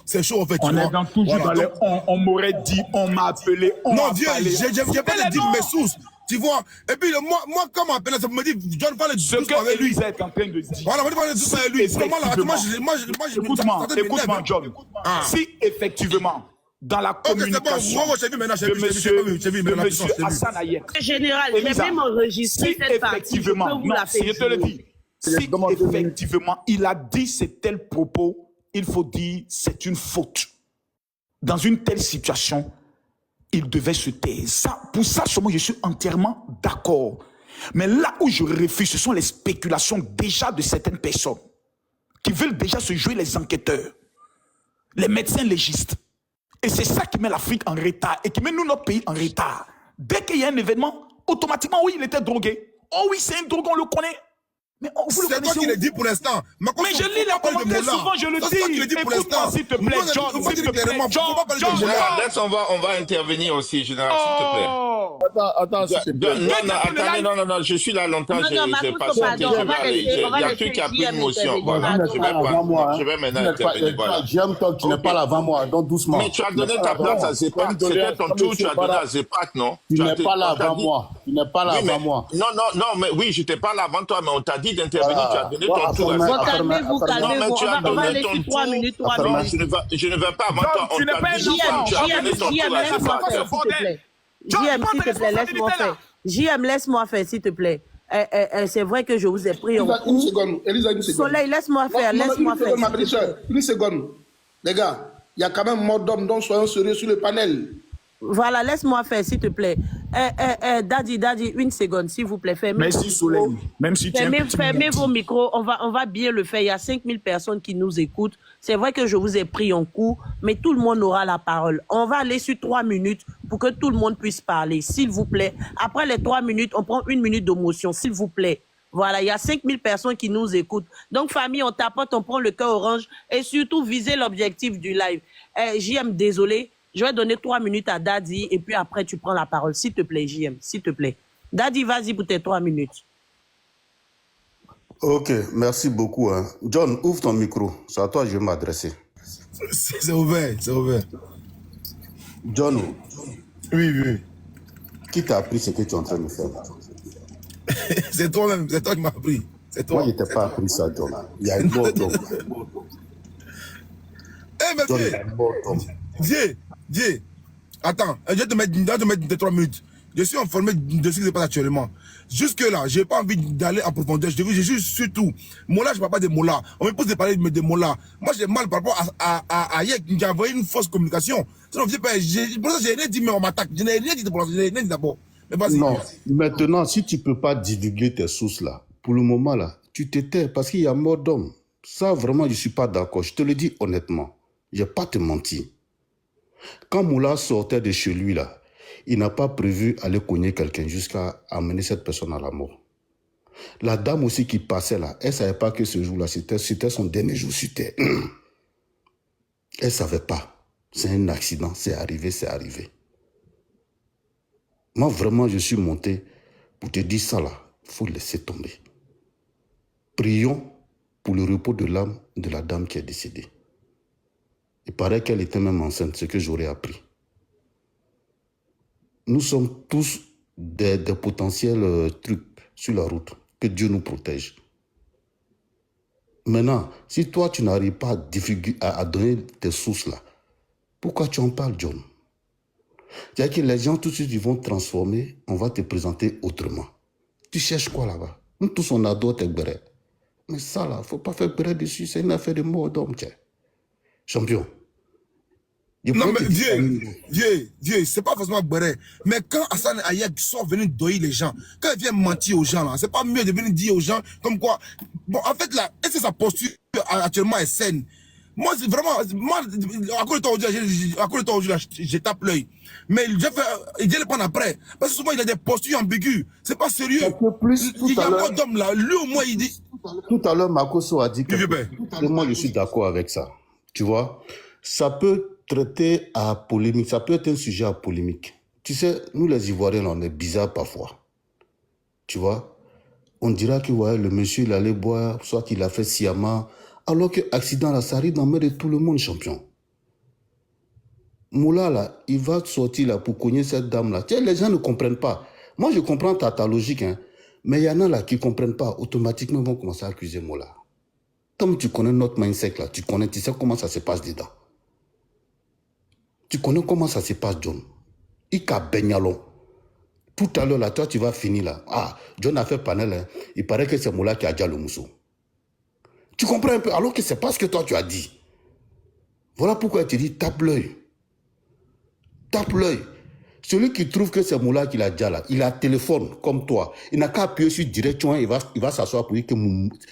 C'est chaud en fait. On est dans toujours dans les on m'aurait dit, on m'a appelé, on m'a parlé. J'ai pas de dire mes sources. Tu vois. Et puis moi quand on m'appelle, ça me dit, John parle ce que Élisa est en train de dire. Voilà, on parle doucement avec lui. Écoute-moi, John. Si effectivement, dans la communication de monsieur Hassan Hayek. Général, j'ai même enregistré cette partie. Je te le dis. Si effectivement il a dit ces tels propos, il faut dire c'est une faute. Dans une telle situation, il devait se taire. Pour ça, seulement, je suis entièrement d'accord. Mais là où je refuse, ce sont les spéculations déjà de certaines personnes qui veulent déjà se jouer les enquêteurs, les médecins légistes. Et c'est ça qui met l'Afrique en retard et qui met nous, notre pays, en retard. Dès qu'il y a un événement, automatiquement, oui, il était drogué. Oh oui, c'est un drogué, on le connaît. Mais c'est toi qui le dis pour l'instant. Mais je lis les commentaires souvent, je le dis. Écoute-moi, s'il te plaît, John, s'il te plaît, John. Laisse, on va intervenir aussi, général, s'il te plaît. Attends, non, je suis là longtemps, j'ai passé un temps. Il y a un truc qui a pris une motion. Voilà, je vais maintenant intervenir. Voilà. J'aime toi que tu n'es pas là avant moi, donc doucement. Mais tu as donné ta place à Zepak. C'était ton tour, tu as donné à Zepak, non? Tu n'es pas là avant moi. Tu n'es pas là avant moi. Non, mais oui, je n'étais pas là avant toi, mais on t'a dit d'intervenir, tu as donné ton tour. Calmez-vous, on va laisser 3 minutes. Je ne vais pas avant toi, on t'a dit, tu as donné ton tour. JM, s'il te plaît, laisse-moi faire. JM, laisse-moi faire, s'il te plaît. C'est vrai que je vous ai pris en Une seconde, Elisa, une seconde. Soleil, laisse-moi faire, laisse-moi faire. Une seconde. Les gars, il y a quand même mort d'homme, donc soyons sérieux sur le panel. Voilà, laisse-moi faire, s'il te plaît. Daddy, une seconde, s'il vous plaît. Merci, Soleil. Même si tu fermez vos micros, on va bien le faire. Il y a 5000 personnes qui nous écoutent. C'est vrai que je vous ai pris en coup, mais tout le monde aura la parole. On va aller sur 3 minutes pour que tout le monde puisse parler, s'il vous plaît. Après les 3 minutes, on prend 1 minute de motion, s'il vous plaît. Voilà, il y a 5000 personnes qui nous écoutent. Donc, famille, on tapote, on prend le cœur orange et surtout viser l'objectif du live. JM, désolé. Je vais donner 3 minutes à Daddy et puis après tu prends la parole. S'il te plaît, JM, s'il te plaît. Daddy, vas-y pour tes 3 minutes. Ok, merci beaucoup. Hein. John, ouvre ton micro. C'est à toi que je vais m'adresser. C'est ouvert, c'est ouvert. John. Oui. Qui t'a appris ce que tu es en train de faire? C'est toi-même, c'est toi qui m'as appris. C'est toi. Moi, je t'ai pas appris ça, John. Il y a une mort d'homme. Dieu, attends, je vais te mettre 3 minutes. Je suis informé de ce qui se passe actuellement. Jusque-là, je n'ai pas envie d'aller en profondeur. Je suis surtout. Mola, je ne parle pas de Mola. On me pose de parler de Mola. Moi, j'ai mal par rapport à Hayek qui a envoyé une fausse communication. Pour ça, je n'ai rien dit, mais on m'attaque. Je n'ai rien dit d'abord. Non, maintenant, si tu ne peux pas divulguer tes sources là, pour le moment là, tu te tais parce qu'il y a mort d'homme. Ça, vraiment, je ne suis pas d'accord. Je te le dis honnêtement. Je ne vais pas te mentir. Quand Moula sortait de chez lui, là, il n'a pas prévu aller cogner quelqu'un jusqu'à amener cette personne à la mort. La dame aussi qui passait là, elle ne savait pas que ce jour-là, c'était son dernier jour sur terre. Elle ne savait pas. C'est un accident, c'est arrivé. Moi, vraiment, je suis monté pour te dire ça là. Il faut laisser tomber. Prions pour le repos de l'âme de la dame qui est décédée. Il paraît qu'elle était même enceinte, ce que j'aurais appris. Nous sommes tous des potentiels trucs sur la route. Que Dieu nous protège. Maintenant, si toi, tu n'arrives pas à donner tes sources là, pourquoi tu en parles, John? C'est-à-dire que les gens, tout de suite, ils vont transformer, on va te présenter autrement. Tu cherches quoi là-bas? Nous tous, on adore tes bérets. Mais ça là, il ne faut pas faire béret dessus, c'est une affaire de mort d'homme, tiens. Champion. Non, mais Dieu, c'est pas forcément béret. Mais quand Hassan Hayek sort venir doyer les gens, quand il vient mentir aux gens, là, c'est pas mieux de venir dire aux gens comme quoi. Bon, en fait, là, est-ce que sa posture actuellement est saine? Moi, c'est vraiment. Moi, à cause de toi aujourd'hui, je tape l'œil. Mais il vient le prendre après. Parce que souvent, il a des postures ambiguës. C'est pas sérieux. Il y a un d'homme là. Lui, au moins, il dit. Tout à l'heure, Makoso a dit que. Moi, je suis d'accord avec ça. Tu vois, ça peut traiter à polémique, ça peut être un sujet à polémique. Tu sais, nous les Ivoiriens, on est bizarres parfois. Tu vois, on dira que ouais, le monsieur, il allait boire, soit qu'il a fait sciemment Alors que accident là, ça arrive dans la main de tout le monde, champion. Moula là, il va sortir là pour cogner cette dame là. Tiens, les gens ne comprennent pas. Moi, je comprends ta logique, hein. Mais il y en a là qui ne comprennent pas. Automatiquement, ils vont commencer à accuser Moula. Comme tu connais notre mindset là, tu sais comment ça se passe dedans. Tu connais comment ça se passe, John. Ika Benyalon. Tout à l'heure là, toi, tu vas finir là. Ah, John a fait panel, hein. Il paraît que c'est Moula qui a déjà le mousseau. Tu comprends un peu, alors que c'est pas ce que toi tu as dit. Voilà pourquoi il te dit tape l'œil. Tape l'œil. Celui qui trouve que c'est Moula qui l'a déjà là, il a téléphone comme toi. Il n'a qu'à appuyer sur direction, il va s'asseoir pour dire que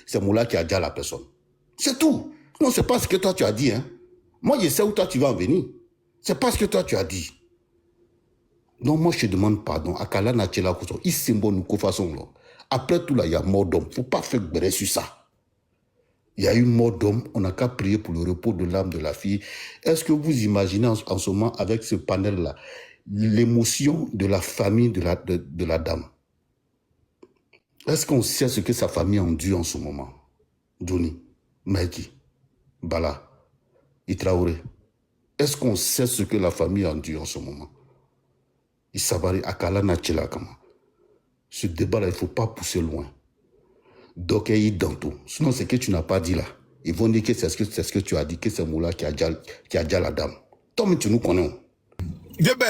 c'est Moula qui a déjà la personne. C'est tout. Non, c'est pas ce que toi tu as dit. Hein. Moi, je sais où toi tu vas en venir. C'est pas ce que toi tu as dit. Donc, moi, je te demande pardon. Akala Nachela Koso, il symbole nous façon là. Après tout là, il y a mort d'homme. Faut pas faire béret sur ça. Il y a eu mort d'homme, on n'a qu'à prier pour le repos de l'âme de la fille. Est-ce que vous imaginez en ce moment, avec ce panel-là, l'émotion de la famille de la dame? Est-ce qu'on sait ce que sa famille endure en ce moment? Johnny, Maïki, Bala, Itraoré. Est-ce qu'on sait ce que la famille endure en ce moment? Isabari, Akala, Nachela, Kama. Ce débat-là, il ne faut pas pousser loin. Donc, il y a dans tout. Sinon, c'est que tu n'as pas dit là. Ils vont dire que c'est ce que tu as dit, que c'est Moula qui a déjà la dame. Toi, mais tu nous connais.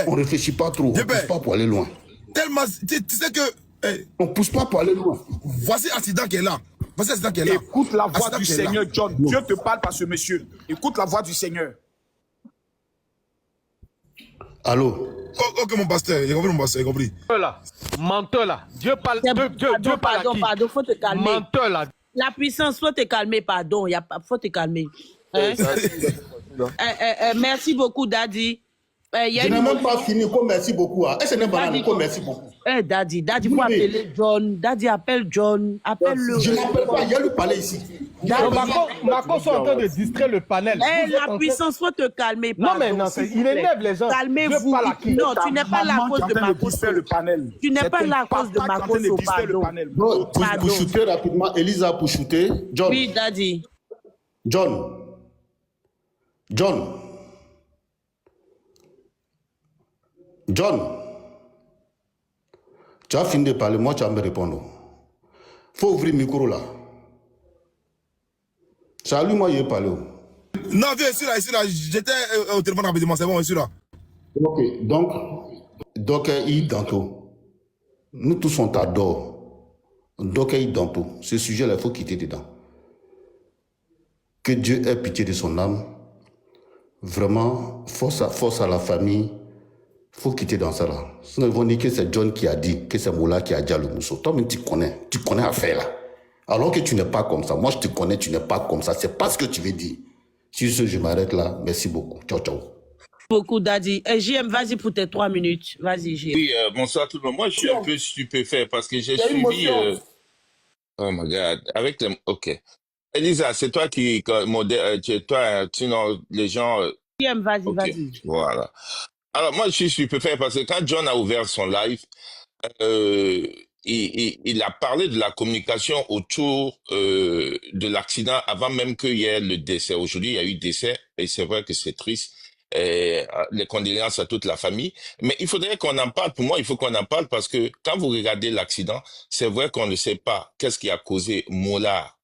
On ne réfléchit pas trop. On ne pousse pas pour aller loin. Tellement, tu sais que... Hey, on ne pousse pas pour aller loin. Voici l'accident qui est là. Voici l'accident qui est là. Écoute la voix du Seigneur, John. Dieu te parle par ce monsieur. Écoute la voix du Seigneur. Allô? Oh, ok, mon pasteur, j'ai compris, mon pasteur, j'ai compris. Menteur là, Dieu parle, Dieu parle à qui? Pardon, faut te calmer. Menteur là. La puissance, faut te calmer, pardon, faut te calmer. Hein? Merci beaucoup, Daddy. Je n'ai même pas fini, merci beaucoup. Est-ce que ce n'est pas merci beaucoup? Daddy, faut appeler John. Daddy, appelle John. Appelle-le. Je n'appelle pas, il y a lui parler ici. Marco sont en train de distraire le panel. La puissance, faut te calmer. Pardon, non, mais non, il énerve les gens. Calmez-vous. Non, tu n'es pas la cause de Marco. Tu n'es pas la cause de Marco, pardon. Pour shooter rapidement, Elisa, pour shooter. John. Oui, Daddy. John. Tu as fini de parler, moi tu vas me répondre. Faut ouvrir le micro là. Salut, moi je vais parler. Non, viens ici là, j'étais au téléphone rapidement, c'est bon, ici là. Ok, donc il dans tout. Nous tous on t'adore. Donc il dans tout. Ce sujet là, il faut quitter dedans. Que Dieu ait pitié de son âme. Vraiment, force à la famille. Il faut quitter dans ça là. Sinon, ils vont dire que c'est John qui a dit, que c'est Moula qui a déjà le mousseau. Toi-même, tu connais l'affaire là. Alors que tu n'es pas comme ça. Moi, je te connais, tu n'es pas comme ça. C'est pas ce que tu veux dire. Sur ce, je m'arrête là. Merci beaucoup. Ciao, ciao. Beaucoup, Daddy. JM, vas-y pour tes 3 minutes. Vas-y, JM. Oui, bonsoir tout le monde. Moi, je suis un peu stupéfait parce que j'ai suivi... Oh my God. Avec les... OK. Elisa, c'est toi qui modère... Toi, sinon, les gens... JM, vas-y, okay. Vas-y. Voilà. Alors, moi, je suis stupéfait parce que quand John a ouvert son live, il a parlé de la communication autour de l'accident avant même qu'il y ait le décès. Aujourd'hui, il y a eu décès et c'est vrai que c'est triste. Et les condoléances à toute la famille. Mais il faudrait qu'on en parle. Pour moi, il faut qu'on en parle parce que quand vous regardez l'accident, c'est vrai qu'on ne sait pas qu'est-ce qui a causé Mola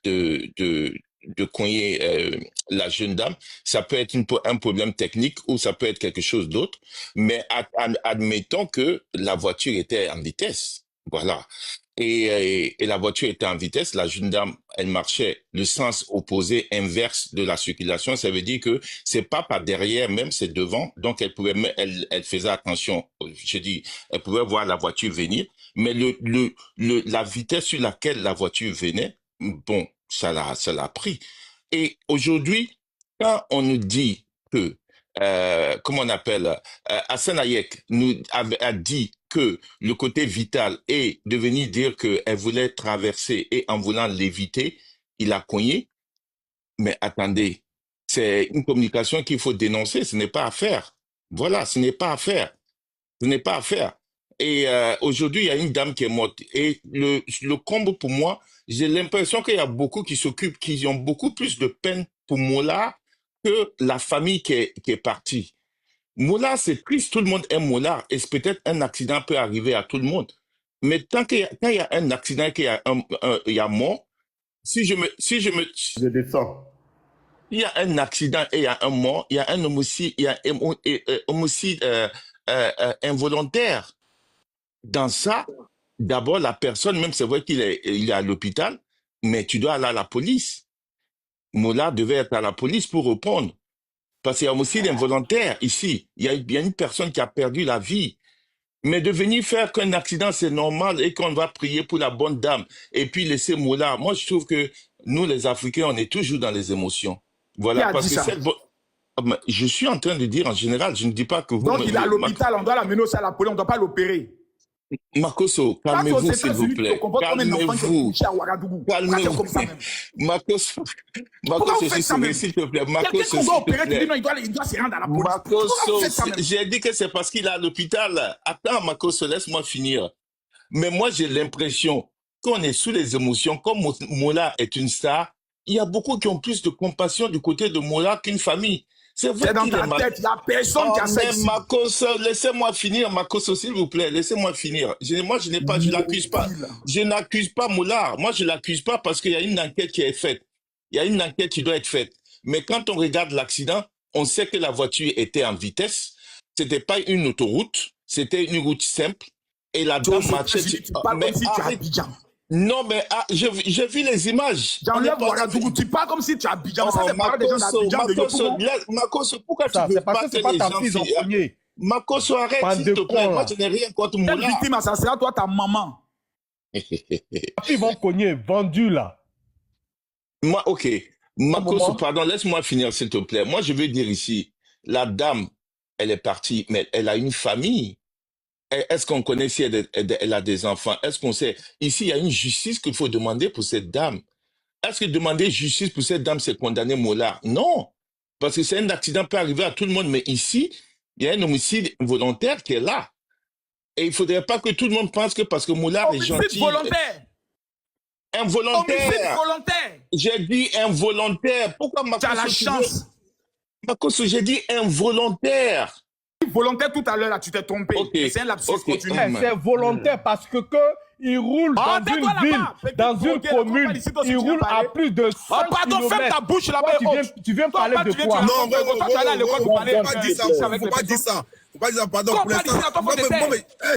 de cogner la jeune dame. Ça peut être un problème technique ou ça peut être quelque chose d'autre. Mais admettons que la voiture était en vitesse. Voilà. Et la voiture était en vitesse. La jeune dame, elle marchait le sens opposé, inverse de la circulation. Ça veut dire que c'est pas par derrière, même c'est devant. Donc elle faisait attention. Je dis, elle pouvait voir la voiture venir. Mais la vitesse sur laquelle la voiture venait, bon, ça l'a pris. Et aujourd'hui, quand on nous dit que, comment on appelle, Hassan Hayek a dit que le côté vital est de venir dire qu'elle voulait traverser et en voulant l'éviter, il a cogné. Mais attendez, c'est une communication qu'il faut dénoncer, ce n'est pas à faire. Voilà, ce n'est pas à faire. Ce n'est pas à faire. Et aujourd'hui, il y a une dame qui est morte. Et le comble pour moi, j'ai l'impression qu'il y a beaucoup qui s'occupent, qui ont beaucoup plus de peine pour Mola que la famille qui est partie. Mola, c'est triste, tout le monde aime Mola, et peut-être un accident peut arriver à tout le monde. Mais quand il y a un accident et qu'il y a mort, Je descends. il y a un accident et il y a un mort, il y a un homicide, il y a un homicide involontaire. Dans ça, d'abord, la personne, même c'est vrai qu'il est à l'hôpital, mais tu dois aller à la police. Mola devait être à la police pour répondre. Parce qu'il y a un homicide involontaire ici. Il y a bien une personne qui a perdu la vie. Mais de venir faire qu'un accident, c'est normal et qu'on va prier pour la bonne dame et puis laisser Mola. Moi, je trouve que nous, les Africains, on est toujours dans les émotions. Voilà, Qui a parce dit que ça? je suis en train de dire en général, je ne dis pas que vous... Donc, il est à l'hôpital, on doit l'amener aussi à la police, on ne doit pas l'opérer. Makoso, calmez-vous, s'il vous plaît. Calmez-vous. Calmez-vous. Makoso, je suis souris, s'il te plaît. Makoso, quelqu'un qu'on doit opérer, tu dis non, il doit se rendre à la police. Makoso, j'ai dit que c'est parce qu'il est à l'hôpital. Attends, Makoso, laisse-moi finir. Mais moi, j'ai l'impression qu'on est sous les émotions. Comme Mola est une star, il y a beaucoup qui ont plus de compassion du côté de Mola qu'une famille. C'est vrai dans qu'il ta tête, il n'y a personne qui a ça ici. Makoso, laissez-moi finir, Makoso, s'il vous plaît, laissez-moi finir. Moi, je l'accuse pas. Je n'accuse pas Mola. Moi, je l'accuse pas parce qu'il y a une enquête qui est faite. Il y a une enquête qui doit être faite. Mais quand on regarde l'accident, on sait que la voiture était en vitesse. C'était pas une autoroute, c'était une route simple. Et la dame marchait. Non, mais j'ai vu les images. Tu parles comme si tu es Abidjan. Ça, c'est pas des gens d'Abidjan. Makoso, pourquoi tu veux pas que les gens filent? Makoso, arrête, s'il te plaît. Moi, je n'ai rien contre Mola. Quelle victime, ça sera toi, ta maman. Ils vont cogner, vendu là. Moi, ok. Makoso, pardon, laisse-moi finir, s'il te plaît. Moi, je veux dire ici, la dame, elle est partie, mais elle a une famille. Est-ce qu'on connaît si elle a des enfants? Est-ce qu'on sait? Ici, il y a une justice qu'il faut demander pour cette dame. Est-ce que demander justice pour cette dame, c'est condamner Mola? Non. Parce que c'est un accident peut arriver à tout le monde. Mais ici, il y a un homicide volontaire qui est là. Et il ne faudrait pas que tout le monde pense que parce que Mola est gentil. Homicide volontaire. Involontaire. Homicide volontaire. J'ai dit involontaire. Pourquoi Makoso? Tu as la chance. Makoso, j'ai dit involontaire. Volontaire tout à l'heure, là, tu t'es trompé. Okay. C'est un lapsus continu. C'est volontaire parce que il roule dans une ville, dans une commune, il roule à plus de 100 pardon, ferme ta bouche là-bas. Tu viens parler de quoi? Non, faut pas dire ça. Faut pas dire ça. Pardon, pour l'instant.